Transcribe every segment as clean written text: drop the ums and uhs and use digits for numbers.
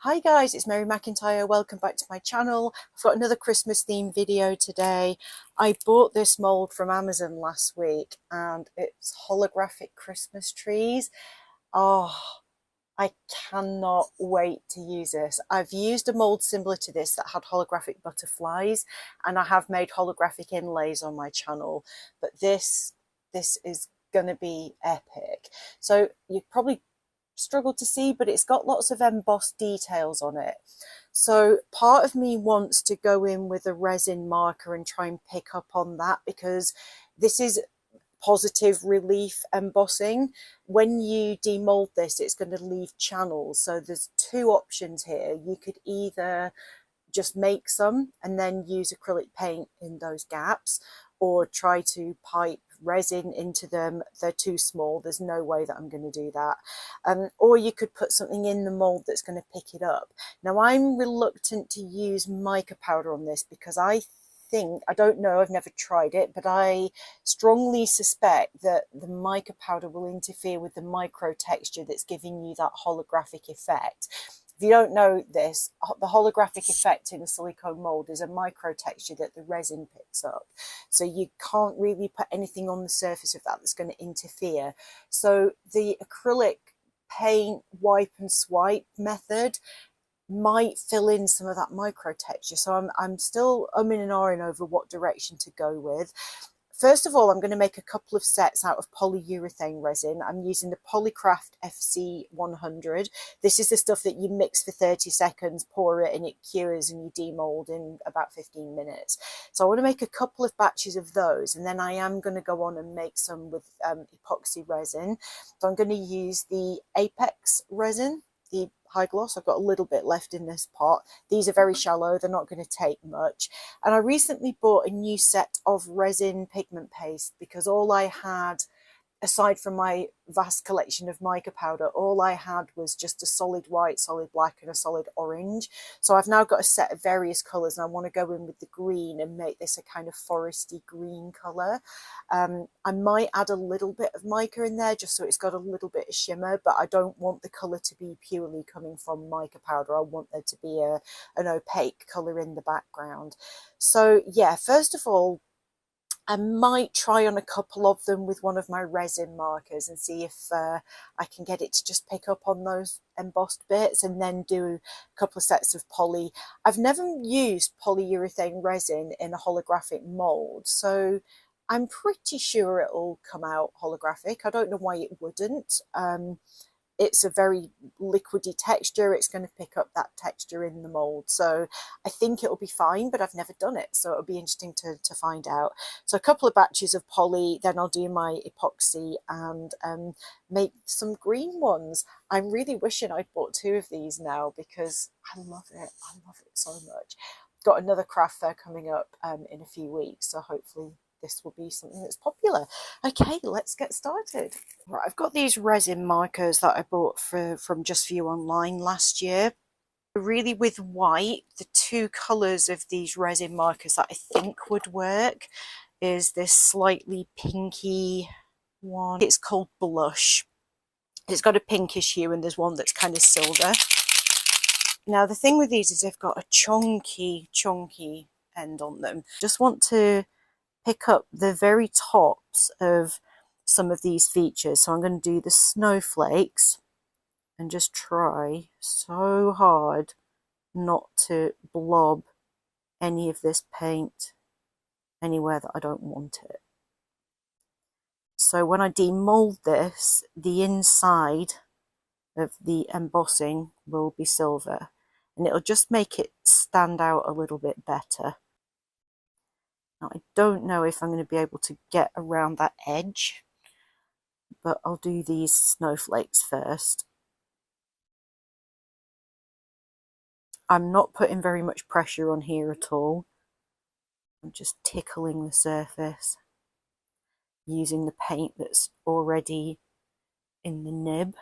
Hi guys, it's Mary McIntyre. Welcome back to my channel. I've got another Christmas themed video today. I bought this mould from Amazon last week and it's holographic Christmas trees. Oh, I cannot wait to use this. I've used a mould similar to this that had holographic butterflies, and I have made holographic inlays on my channel, but this is gonna be epic. So you probably struggle to see, but it's got lots of embossed details on it. So part of me wants to go in with a resin marker and try and pick up on that, because this is positive relief embossing. When you demold this, it's going to leave channels. So there's two options here. You could either just make some and then use acrylic paint in those gaps, or try to pipe resin into them. They're too small. There's no way that I'm going to do that. Or you could put something in the mold that's going to pick it up. Now I'm reluctant to use mica powder on this because I don't know, I've never tried it, but I strongly suspect that the mica powder will interfere with the micro texture that's giving you that holographic effect. If you don't know this, the holographic effect in a silicone mold is a micro texture that the resin picks up. So you can't really put anything on the surface of that that's going to interfere. So the acrylic paint wipe and swipe method might fill in some of that micro texture. So I'm still umming and ahhing over what direction to go with. First of all, I'm going to make a couple of sets out of polyurethane resin. I'm using the Polycraft FC100. This is the stuff that you mix for 30 seconds, pour it, and it cures, and you demold in about 15 minutes. So I want to make a couple of batches of those, and then I am going to go on and make some with epoxy resin. So I'm going to use the Apex resin, the high gloss. I've got a little bit left in this pot. These are very shallow, they're not going to take much. And I recently bought a new set of resin pigment paste, because all I had, aside from my vast collection of mica powder, all I had was just a solid white, solid black, and a solid orange. So I've now got a set of various colours, and I want to go in with the green and make this a kind of foresty green colour. I might add a little bit of mica in there just so it's got a little bit of shimmer, but I don't want the colour to be purely coming from mica powder. I want there to be an opaque colour in the background. So yeah, first of all, I might try on a couple of them with one of my resin markers and see if I can get it to just pick up on those embossed bits, and then do a couple of sets of poly. I've never used polyurethane resin in a holographic mold, so I'm pretty sure it'll come out holographic. I don't know why it wouldn't. It's a very liquidy texture. It's going to pick up that texture in the mold. So I think it'll be fine, but I've never done it. So it'll be interesting to find out. So a couple of batches of poly, then I'll do my epoxy and make some green ones. I'm really wishing I'd bought two of these now, because I love it. I love it so much. Got another craft fair coming up in a few weeks. So hopefully this will be something that's popular. Okay, let's get started. Right, I've got these resin markers that I bought from Just For You online last year. Really with white, the two colours of these resin markers that I think would work is this slightly pinky one. It's called Blush. It's got a pinkish hue, and there's one that's kind of silver. Now the thing with these is they've got a chunky end on them. Just want to pick up the very tops of some of these features. So I'm going to do the snowflakes and just try so hard not to blob any of this paint anywhere that I don't want it. So when I demold this, the inside of the embossing will be silver, and it'll just make it stand out a little bit better. Now, I don't know if I'm going to be able to get around that edge, but I'll do these snowflakes first. I'm not putting very much pressure on here at all. I'm just tickling the surface using the paint that's already in the nib.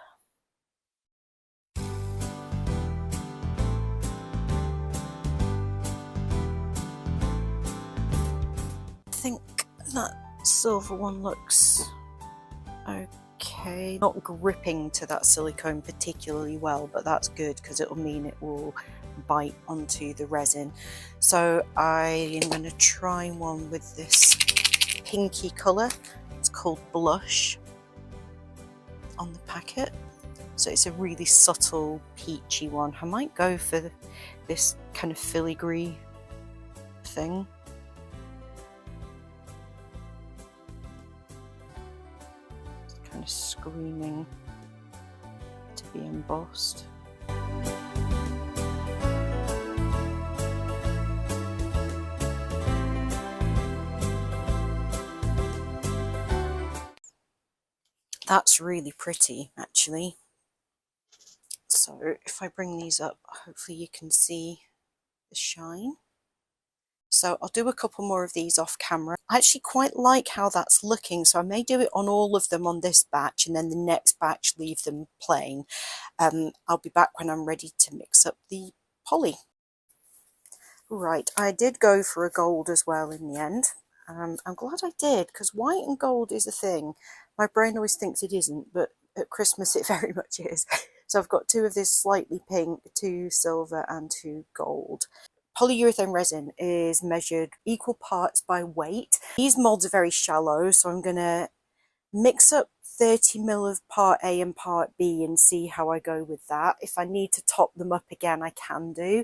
I think that silver one looks okay. Okay, not gripping to that silicone particularly well, but that's good because it'll mean it will bite onto the resin. So I am going to try one with this pinky colour. It's called Blush on the packet. So it's a really subtle peachy one. I might go for this kind of filigree thing. Kind of screaming to be embossed. That's really pretty, actually. So if I bring these up, hopefully you can see the shine. So I'll do a couple more of these off camera. I actually quite like how that's looking, so I may do it on all of them on this batch and then the next batch leave them plain. I'll be back when I'm ready to mix up the poly. Right, I did go for a gold as well in the end. I'm glad I did, because white and gold is a thing. My brain always thinks it isn't, but at Christmas it very much is. So I've got 2 of this slightly pink, 2 silver and 2 gold. Polyurethane resin is measured equal parts by weight. These molds are very shallow, so I'm going to mix up 30 ml of part A and part B and see how I go with that. If I need to top them up again, I can do.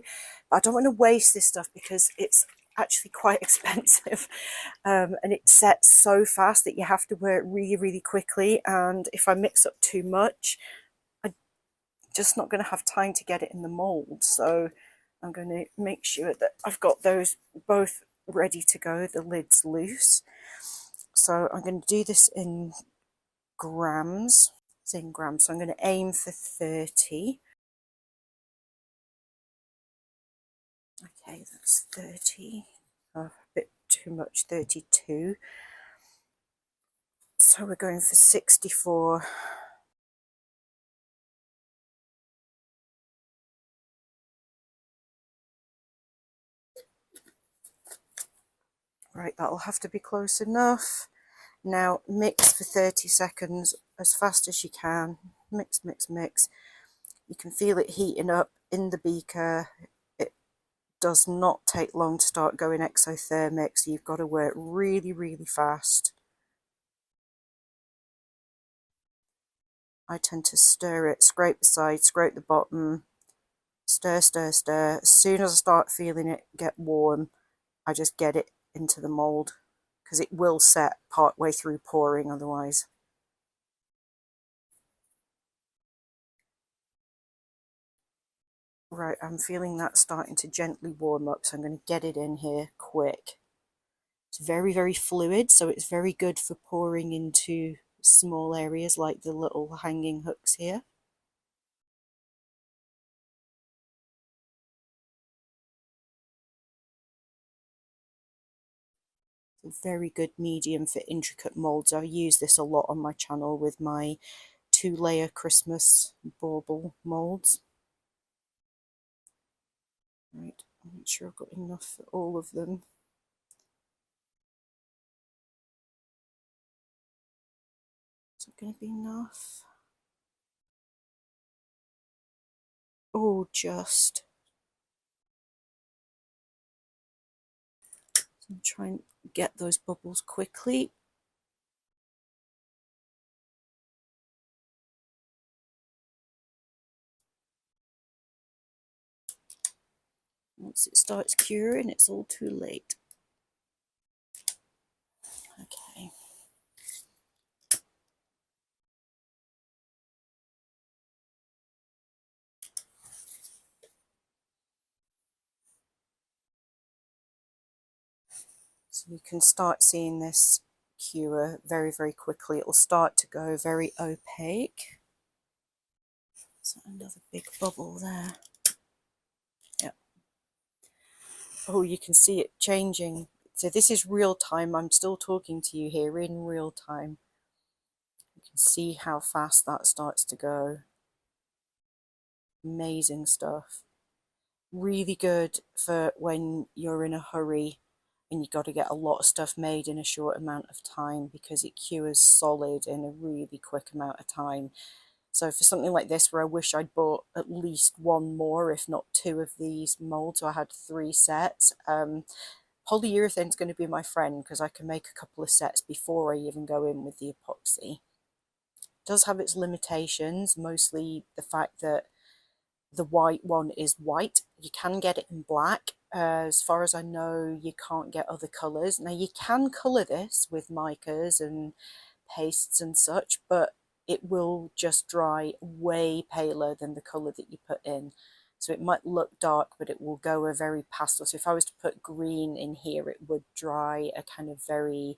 But I don't want to waste this stuff because it's actually quite expensive, and it sets so fast that you have to work really, really quickly. And if I mix up too much, I'm just not going to have time to get it in the mold. So I'm going to make sure that I've got those both ready to go, the lid's loose. So I'm going to do this in grams. It's in grams, so I'm going to aim for 30. Okay, that's 30. Oh, a bit too much, 32. So we're going for 64. Right, that'll have to be close enough. Now mix for 30 seconds as fast as you can. Mix, mix, mix. You can feel it heating up in the beaker. It does not take long to start going exothermic, so you've got to work really, really fast. I tend to stir it, scrape the side, scrape the bottom, stir, stir, stir. As soon as I start feeling it get warm, I just get it into the mould, because it will set part way through pouring otherwise. Right, I'm feeling that starting to gently warm up, so I'm going to get it in here quick. It's very, very fluid, so it's very good for pouring into small areas like the little hanging hooks here. It's a very good medium for intricate molds. I use this a lot on my channel with my 2-layer Christmas bauble molds. Right, I'm not sure I've got enough for all of them. Is it going to be enough? Oh, just. So I'm trying to get those bubbles quickly. Once it starts curing, it's all too late. Okay. So you can start seeing this cure very, very quickly. It will start to go very opaque. So another big bubble there. Yep. Oh, you can see it changing. So this is real time. I'm still talking to you here in real time. You can see how fast that starts to go. Amazing stuff. Really good for when you're in a hurry and you've got to get a lot of stuff made in a short amount of time because it cures solid in a really quick amount of time. So for something like this, where I wish I'd bought at least one more, if not two of these molds, so I had 3 sets, polyurethane is going to be my friend because I can make a couple of sets before I even go in with the epoxy. It does have its limitations, mostly the fact that the white one is white. You can get it in black. As far as I know, you can't get other colours. Now, you can colour this with micas and pastes and such, but it will just dry way paler than the colour that you put in. So it might look dark, but it will go a very pastel. So if I was to put green in here, it would dry a kind of very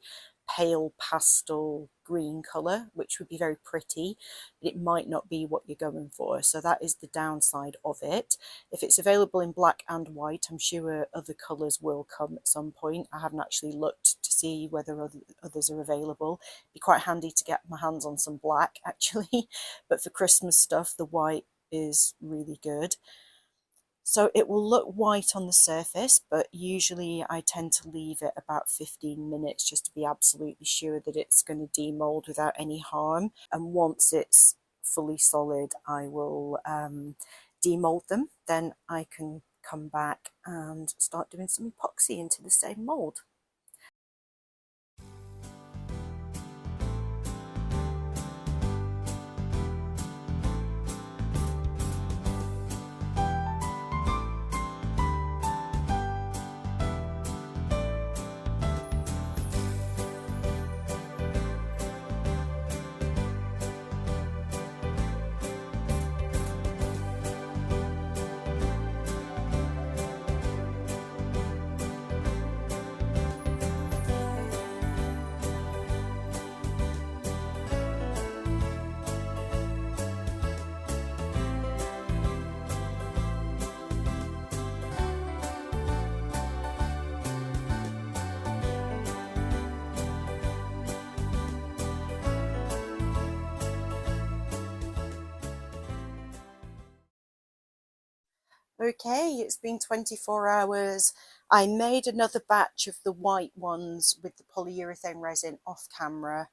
pale pastel green colour, which would be very pretty, but it might not be what you're going for. So that is the downside of it. If it's available in black and white, I'm sure other colours will come at some point. I haven't actually looked to see whether others are available. It'd be quite handy to get my hands on some black actually, but for Christmas stuff, the white is really good. So it will look white on the surface, but usually I tend to leave it about 15 minutes just to be absolutely sure that it's going to demold without any harm. And once it's fully solid, I will demold them. Then I can come back and start doing some epoxy into the same mold. Okay, it's been 24 hours. I made another batch of the white ones with the polyurethane resin off camera.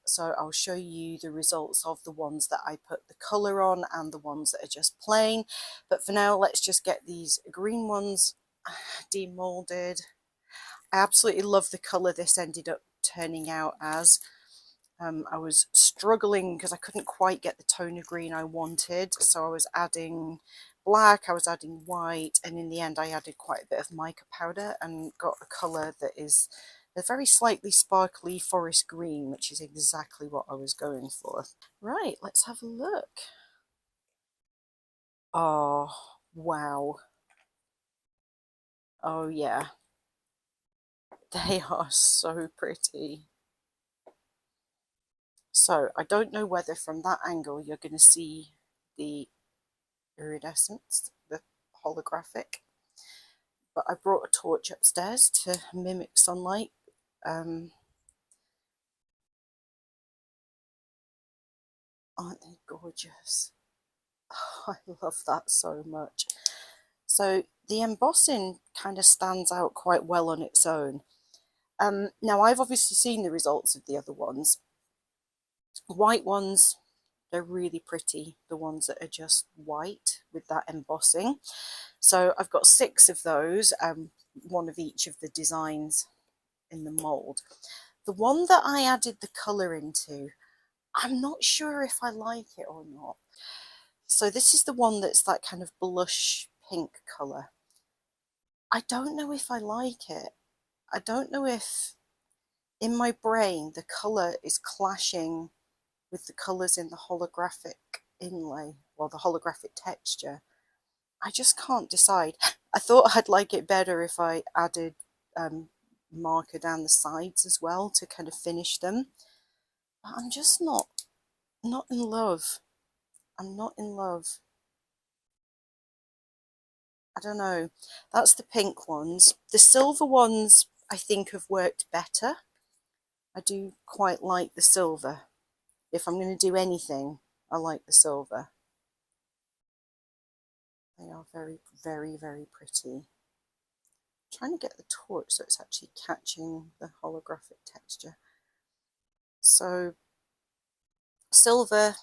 So I'll show you the results of the ones that I put the colour on and the ones that are just plain. But for now, let's just get these green ones demolded. I absolutely love the colour this ended up turning out as. I was struggling because I couldn't quite get the tone of green I wanted, so I was adding black, I was adding white, and in the end I added quite a bit of mica powder and got a colour that is a very slightly sparkly forest green, which is exactly what I was going for. Right, let's have a look. Oh, wow. Oh yeah, they are so pretty. So I don't know whether from that angle you're going to see the iridescence, the holographic, but I brought a torch upstairs to mimic sunlight. Aren't they gorgeous? Oh, I love that so much. So the embossing kind of stands out quite well on its own. Now I've obviously seen the results of the other ones. White ones, they're really pretty, the ones that are just white with that embossing. So I've got 6 of those, one of each of the designs in the mould. The one that I added the colour into, I'm not sure if I like it or not. So this is the one that's that kind of blush pink colour. I don't know if I like it. I don't know if in my brain the colour is clashing with the colours in the holographic inlay or the holographic texture. I just can't decide. I thought I'd like it better if I added marker down the sides as well to kind of finish them. But I'm just not in love. I'm not in love. I don't know. That's the pink ones. The silver ones I think have worked better. I do quite like the silver. If I'm going to do anything, I like the silver. They are very, very, very pretty. trying to get the torch so it's actually catching the holographic texture. So silver,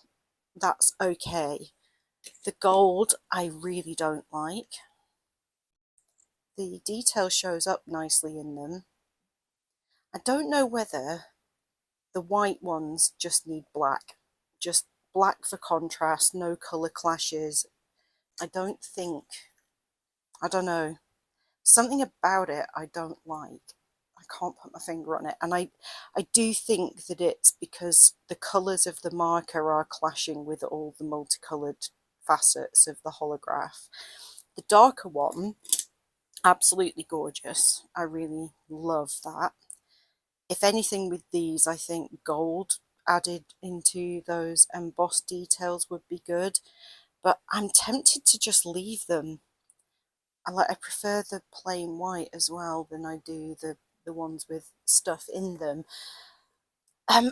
that's okay. The gold I really don't like. The detail shows up nicely in them. I don't know whether the white ones just need black, just black for contrast, no colour clashes. I don't know, something about it I don't like. I can't put my finger on it, and I do think that it's because the colours of the marker are clashing with all the multicoloured facets of the holograph. The darker one, absolutely gorgeous. I really love that. If anything with these, I think gold added into those embossed details would be good, but I'm tempted to just leave them. I prefer the plain white as well than I do the ones with stuff in them.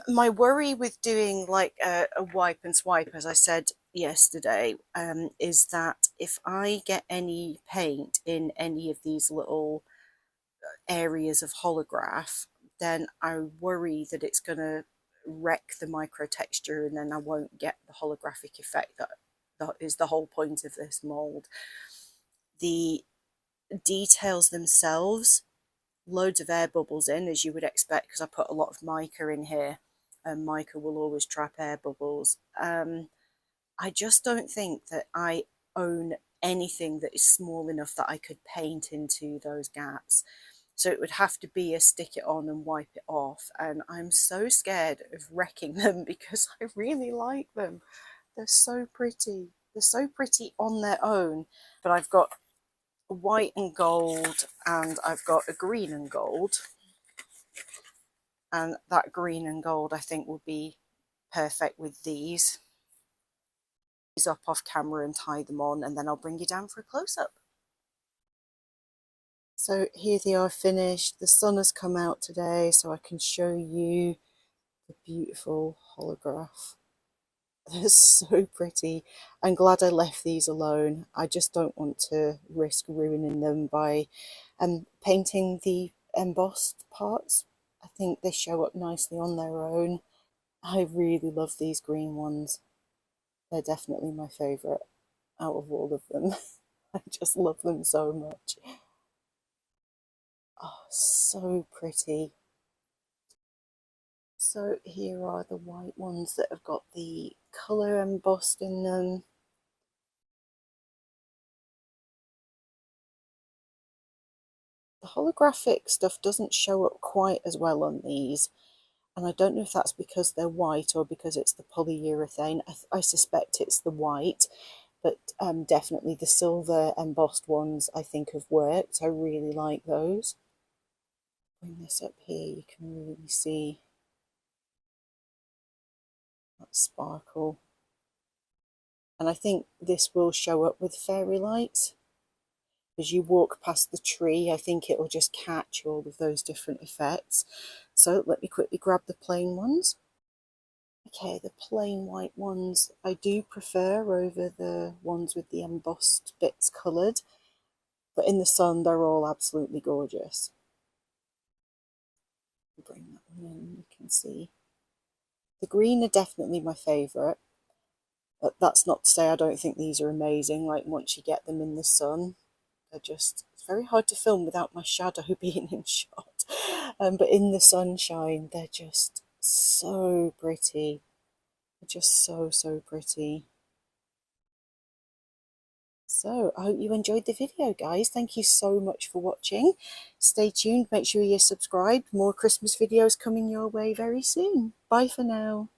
My worry with doing like a wipe and swipe, as I said yesterday, is that if I get any paint in any of these little areas of holograph, then I worry that it's going to wreck the micro texture, and then I won't get the holographic effect that is the whole point of this mold. The details themselves, loads of air bubbles in, as you would expect, because I put a lot of mica in here, and mica will always trap air bubbles. I just don't think that I own anything that is small enough that I could paint into those gaps. So it would have to be a stick it on and wipe it off. And I'm so scared of wrecking them because I really like them. They're so pretty. They're so pretty on their own. But I've got white and gold, and I've got a green and gold. And that green and gold I think will be perfect with these. These up off camera and tie them on, and then I'll bring you down for a close-up. So here they are finished. The sun has come out today, so I can show you the beautiful holograph. They're so pretty. I'm glad I left these alone. I just don't want to risk ruining them by painting the embossed parts. I think they show up nicely on their own. I really love these green ones. They're definitely my favourite out of all of them. I just love them so much. Oh, so pretty. So here are the white ones that have got the colour embossed in them. The holographic stuff doesn't show up quite as well on these, and I don't know if that's because they're white or because it's the polyurethane. I suspect it's the white, but definitely the silver embossed ones I think have worked. I really like those. Bring this up here, you can really see that sparkle. And I think this will show up with fairy lights. As you walk past the tree, I think it will just catch all of those different effects. So let me quickly grab the plain ones. Okay, the plain white ones I do prefer over the ones with the embossed bits coloured, but in the sun they're all absolutely gorgeous. Bring that one in, you can see. The green are definitely my favourite, but that's not to say I don't think these are amazing. Like once you get them in the sun, they're just, it's very hard to film without my shadow being in shot. But in the sunshine, they're just so pretty. They're just so, so pretty. So I hope you enjoyed the video, guys. Thank you so much for watching. Stay tuned. Make sure you're subscribed. More Christmas videos coming your way very soon. Bye for now.